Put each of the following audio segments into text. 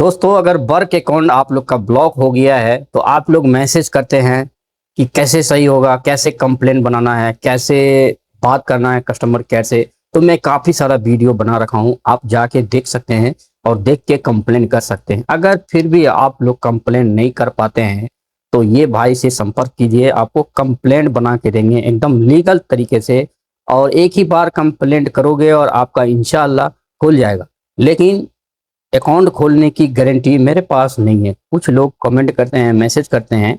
दोस्तों, अगर work account आप लोग का ब्लॉक हो गया है तो आप लोग मैसेज करते हैं कि कैसे सही होगा, कैसे कंप्लेन बनाना है, कैसे बात करना है कस्टमर केयर से। तो मैं काफ़ी सारा वीडियो बना रखा हूं, आप जाके देख सकते हैं और देख के कंप्लेन कर सकते हैं। अगर फिर भी आप लोग कंप्लेन नहीं कर पाते हैं तो ये भाई से संपर्क कीजिए, आपको कंप्लेंट बना के देंगे एकदम लीगल तरीके से। और एक ही बार कंप्लेंट करोगे और आपका इंशाल्लाह खुल जाएगा। लेकिन अकाउंट खोलने की गारंटी मेरे पास नहीं है। कुछ लोग कमेंट करते हैं, मैसेज करते हैं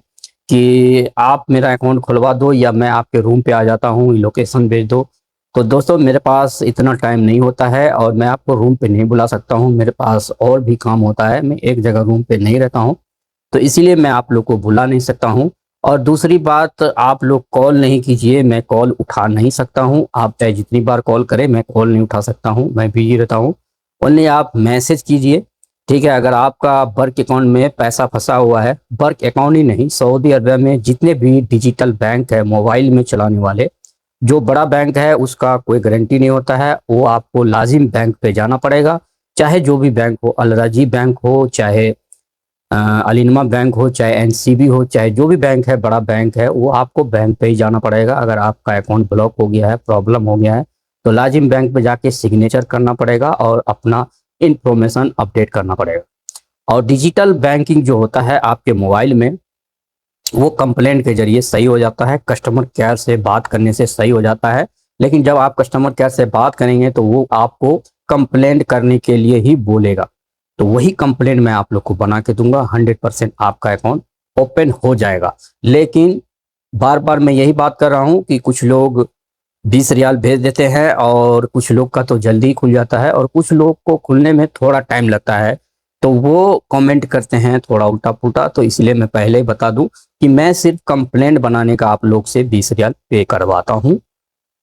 कि आप मेरा अकाउंट खुलवा दो या मैं आपके रूम पे आ जाता हूँ, लोकेशन भेज दो। तो दोस्तों, मेरे पास इतना टाइम नहीं होता है और मैं आपको रूम पे नहीं बुला सकता हूँ। मेरे पास और भी काम होता है, मैं एक जगह रूम पे नहीं रहता हूँ, तो इसीलिए मैं आप लोग को बुला नहीं सकता हूँ। और दूसरी बात, आप लोग कॉल नहीं कीजिए, मैं कॉल उठा नहीं सकता हूँ। आप चाहे जितनी बार कॉल करें, मैं कॉल नहीं उठा सकता हूँ, मैं बिजी रहता हूँ। ओनली आप मैसेज कीजिए, ठीक है। अगर आपका वर्क अकाउंट में पैसा फंसा हुआ है, वर्क अकाउंट ही नहीं, सऊदी अरब में जितने भी डिजिटल बैंक है मोबाइल में चलाने वाले, जो बड़ा बैंक है उसका कोई गारंटी नहीं होता है। वो आपको लाजिम बैंक पे जाना पड़ेगा, चाहे जो भी बैंक हो, अल रजी बैंक हो, चाहे अलिनमा बैंक हो, चाहे एनसीबी हो, चाहे जो भी बैंक है, बड़ा बैंक है, वो आपको बैंक पे ही जाना पड़ेगा। अगर आपका अकाउंट ब्लॉक हो गया है, प्रॉब्लम हो गया है, तो लाजिम बैंक पे जाके सिग्नेचर करना पड़ेगा और अपना इंफॉर्मेशन अपडेट करना पड़ेगा। और डिजिटल बैंकिंग जो होता है आपके मोबाइल में, वो कंप्लेंट के जरिए सही हो जाता है, कस्टमर केयर से बात करने से सही हो जाता है। लेकिन जब आप कस्टमर केयर से बात करेंगे तो वो आपको कंप्लेंट करने के लिए ही बोलेगा। तो वही कंप्लेंट मैं आप लोग को बना के दूंगा, 100% आपका अकाउंट ओपन हो जाएगा। लेकिन बार बार मैं यही बात कर रहा हूँ कि कुछ लोग 20 रियाल भेज देते हैं और कुछ लोग का तो जल्दी खुल जाता है और कुछ लोग को खुलने में थोड़ा टाइम लगता है। तो वो कमेंट करते हैं थोड़ा उल्टा पुल्टा, तो इसलिए मैं पहले ही बता दूं कि मैं सिर्फ कंप्लेंट बनाने का आप लोग से 20 रियाल पे करवाता हूं,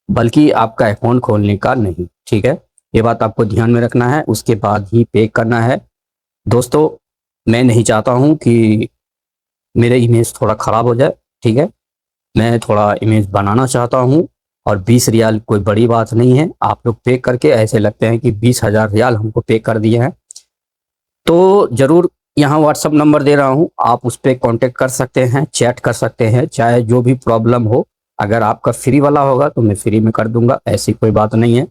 बल्कि आपका अकाउंट खोलने का नहीं। ठीक है, ये बात आपको ध्यान में रखना है, उसके बाद ही पे करना है। दोस्तों, मैं नहीं चाहता हूं कि मेरे इमेज थोड़ा ख़राब हो जाए, ठीक है। मैं थोड़ा इमेज बनाना चाहता हूं और 20 रियाल कोई बड़ी बात नहीं है। आप लोग पे करके ऐसे लगते हैं कि 20,000 रियाल हमको पे कर दिए हैं। तो ज़रूर यहाँ व्हाट्सअप नंबर दे रहा हूँ, आप उस पर कॉन्टेक्ट कर सकते हैं, चैट कर सकते हैं, चाहे जो भी प्रॉब्लम हो। अगर आपका फ्री वाला होगा तो मैं फ्री में कर दूंगा, ऐसी कोई बात नहीं है।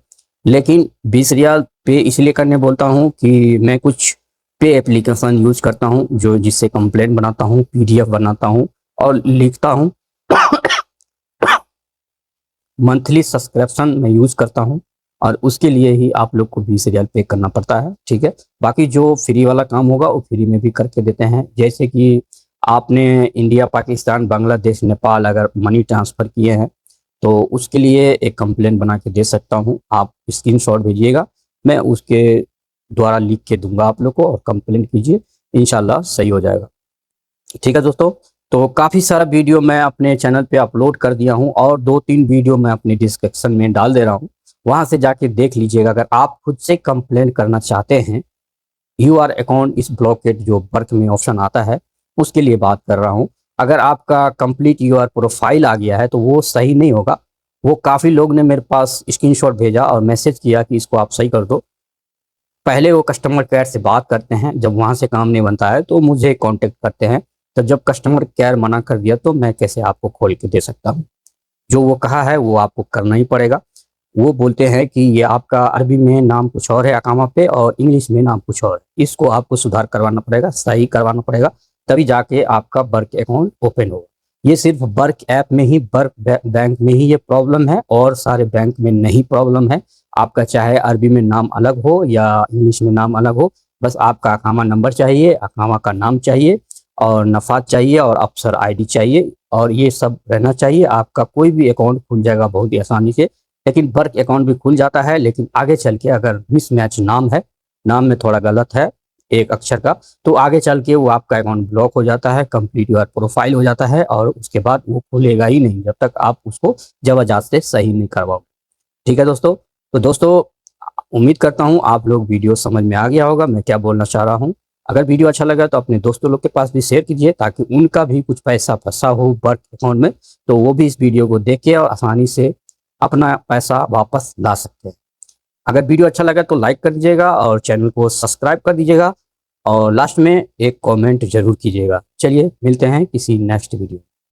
लेकिन 20 रियाल पे इसलिए करने बोलता हूँ कि मैं कुछ पे एप्लीकेशन यूज करता हूँ, जो जिससे कंप्लेंट बनाता हूँ, पीडीएफ बनाता हूँ और लिखता हूँ। मंथली सब्सक्रिप्शन मैं यूज करता हूँ और उसके लिए ही आप लोग को 20 रियाल पे करना पड़ता है, ठीक है। बाकी जो फ्री वाला काम होगा वो फ्री में भी करके देते हैं। जैसे कि आपने इंडिया, पाकिस्तान, बांग्लादेश, नेपाल अगर मनी ट्रांसफ़र किए हैं तो उसके लिए एक कंप्लेंट बना के दे सकता हूँ। आप स्क्रीनशॉट भेजिएगा, मैं उसके द्वारा लिख के दूंगा आप लोग को, और कंप्लेंट कीजिए, इंशाल्लाह सही हो जाएगा। ठीक है दोस्तों, तो काफ़ी सारा वीडियो मैं अपने चैनल पे अपलोड कर दिया हूँ और 2-3 वीडियो मैं अपने डिस्क्रिप्शन में डाल दे रहा हूँ, वहाँ से जाके देख लीजिएगा। अगर आप खुद से कंप्लेंट करना चाहते हैं, यू आर अकाउंट इस ब्लॉकेट जो वर्क में ऑप्शन आता है, उसके लिए बात कर रहा हूँ। अगर आपका कंप्लीट यू आर प्रोफाइल आ गया है तो वो सही नहीं होगा। वो काफ़ी लोग ने मेरे पास स्क्रीनशॉट भेजा और मैसेज किया कि इसको आप सही कर दो। पहले वो कस्टमर केयर से बात करते हैं, जब वहाँ से काम नहीं बनता है तो मुझे कांटेक्ट करते हैं। तो जब कस्टमर केयर मना कर दिया तो मैं कैसे आपको खोल के दे सकता हूँ। जो वो कहा है वो आपको करना ही पड़ेगा। वो बोलते हैं कि ये आपका अरबी में नाम कुछ और है अकामा पे और इंग्लिश में नाम कुछ और है, इसको आपको सुधार करवाना पड़ेगा, सही करवाना पड़ेगा, तभी जाके आपका वर्क अकाउंट ओपन होगा। ये सिर्फ वर्क ऐप में ही, वर्क बैंक में ही ये प्रॉब्लम है और सारे बैंक में नहीं प्रॉब्लम है। आपका चाहे अरबी में नाम अलग हो या इंग्लिश में नाम अलग हो, बस आपका अकामा नंबर चाहिए, अकामा का नाम चाहिए और नफात चाहिए और अफसर आईडी चाहिए, और ये सब रहना चाहिए। आपका कोई भी अकाउंट खुल जाएगा बहुत ही आसानी से। लेकिन वर्क अकाउंट भी खुल जाता है, लेकिन आगे चल के अगर मिसमैच नाम है, नाम में थोड़ा गलत है एक अक्षर का, तो आगे चल के वो आपका अकाउंट ब्लॉक हो जाता है, कंप्लीट योर प्रोफाइल हो जाता है और उसके बाद वो खुलेगा ही नहीं जब तक आप उसको जबरदस्त से सही नहीं करवाओ। ठीक है दोस्तों, तो दोस्तों उम्मीद करता हूँ आप लोग वीडियो समझ में आ गया होगा मैं क्या बोलना चाह रहा हूँ। अगर वीडियो अच्छा लगा तो अपने दोस्तों लोग के पास भी शेयर कीजिए, ताकि उनका भी कुछ पैसा फंसा हो वर्क अकाउंट में, तो वो भी इस वीडियो को देख के और आसानी से अपना पैसा वापस ला सकते हैं। अगर वीडियो अच्छा लगा तो लाइक कर दीजिएगा और चैनल को सब्सक्राइब कर दीजिएगा और लास्ट में एक कमेंट जरूर कीजिएगा। चलिए मिलते हैं किसी नेक्स्ट वीडियो।